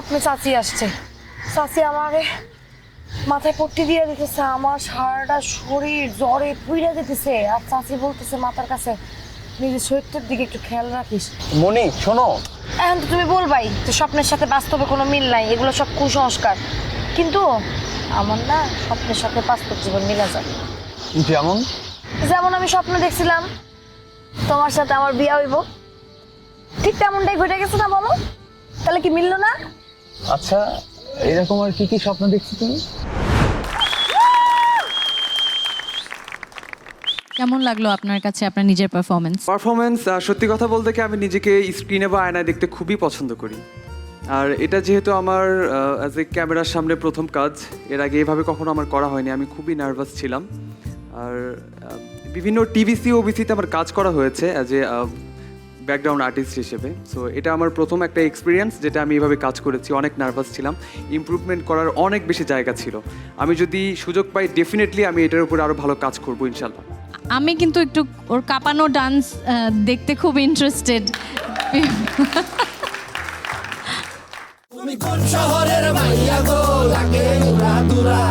আপনি চাচি আসছে। চাচি আমারে মাথায় পট্টি দিয়ে দিতেছে, আমার সারাটা শরীর জ্বরে পুইরা দিতেছে। আর চাচি বলতেছে মাথার কাছে নিজের শরীরটার দিকে একটু খেয়াল রাখিস। মনি শোনো, এখন তো তুমি বলবাই যে স্বপ্নের সাথে বাস্তবে কোনো মিল নাই, এগুলো সব কুসংস্কার। কিন্তু আমার না স্বপ্নের সাথে বাস্তব জীবন মিলা যায়। যেমন যেমন আমি স্বপ্ন দেখছিলাম তোমার সাথে আমার বিয়ে হইব, ঠিক তেমনটাই ঘটে গেছে না, বলো? তাহলে কি মিললো না? আচ্ছা, এরকম আর কি কি স্বপ্ন দেখছো তুমি? কেমন লাগলো আপনার কাছে আপনার নিজের পারফরমেন্স? সত্যি কথা বলতে কি আমি নিজেকে স্ক্রিনে বা আয়নায় দেখতে খুবই পছন্দ করি। আর এটা যেহেতু আমার অ্যাজ এ ক্যামেরার সামনে প্রথম কাজ, এর আগে এভাবে কখনো আমার করা হয়নি, আমি খুবই নার্ভাস ছিলাম। আর বিভিন্ন টিভিসি ওবিসিতে আমার কাজ করা হয়েছে অ্যাজ এ ব্যাকগ্রাউন্ড আর্টিস্ট হিসেবে। সো এটা আমার প্রথম একটা এক্সপিরিয়েন্স যেটা আমি এভাবে কাজ করেছি, অনেক নার্ভাস ছিলাম, ইমপ্রুভমেন্ট করার অনেক বেশি জায়গা ছিল। আমি যদি সুযোগ পাই ডেফিনেটলি আমি এটার উপর আরও ভালো কাজ করবো ইনশাল্লাহ। আমি কিন্তু একটু ওর কাঁপানো ডান্স দেখতে খুব ইন্টারেস্টেড। তুমি কোন শহরের মাইয়া গো, লাগে উড়া দুরা।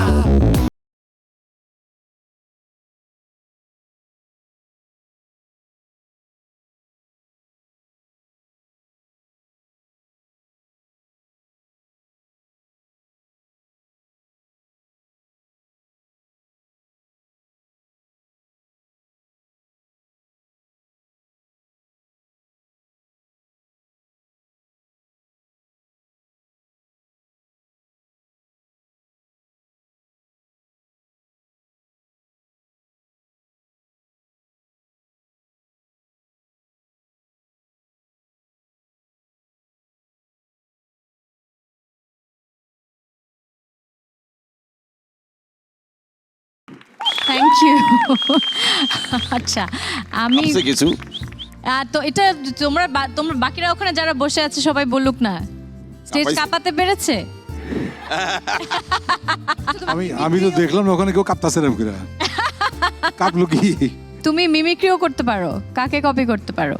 Thank you. আচ্ছা, আমি আছে কিছু তো এটা তোমরা তোমরা বাকিরা ওখানে যারা বসে আছে সবাই বলুক না, স্টেজ কাঁপাইছে। কাঁপাতে পেরেছে? আমি তো দেখলাম না ওখানে কেউ কাঁপতাছে এরকম করে। কাঁপলো কি? তুমি মিমিক্রিও করতে পারো, কাকে কপি করতে পারো?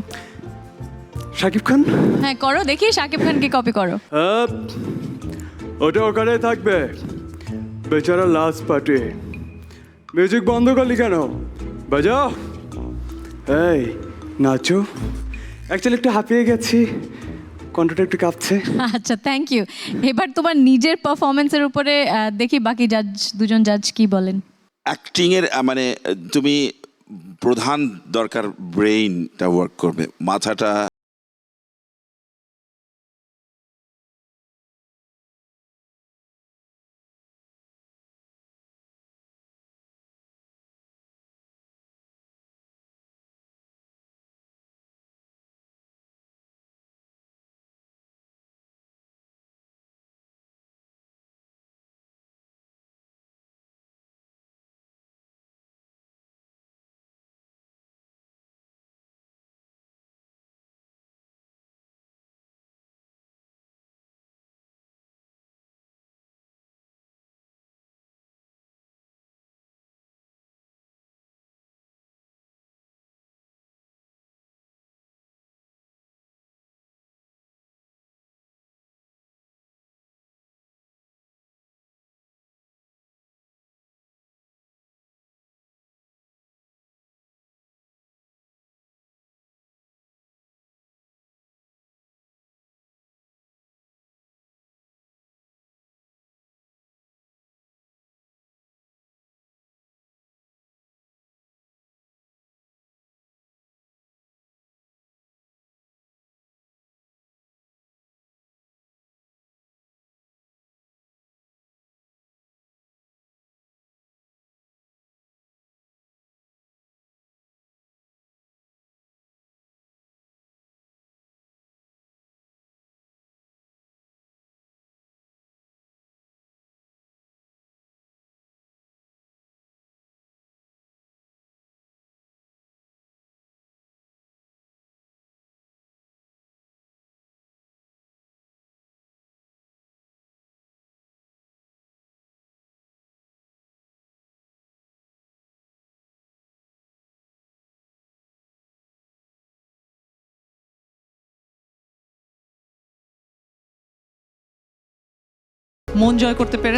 শাকিব খান, হ্যাঁ করো দেখি, শাকিব খানকে কপি করো। ওটা ওখানে থাকবে, বেচারা লাস্ট পার্টি। মিউজিক বন্ধ করলি কেন? বাজাও। এই নাচো। অ্যাকচুয়ালি একটু হাঁপিয়ে গেছি, কণ্ঠটা একটু কাঁপছে। আচ্ছা, থ্যাংক ইউ। এবার তোমার নিজের পারফরমেন্সের উপরে দেখি বাকি দুজন জাজ কি বলেন। অ্যাক্টিং এর মানে তুমি প্রধান দরকার ব্রেইনটা ওয়ার্ক করবে, মাথাটা মন জয় করতে পেরেছে?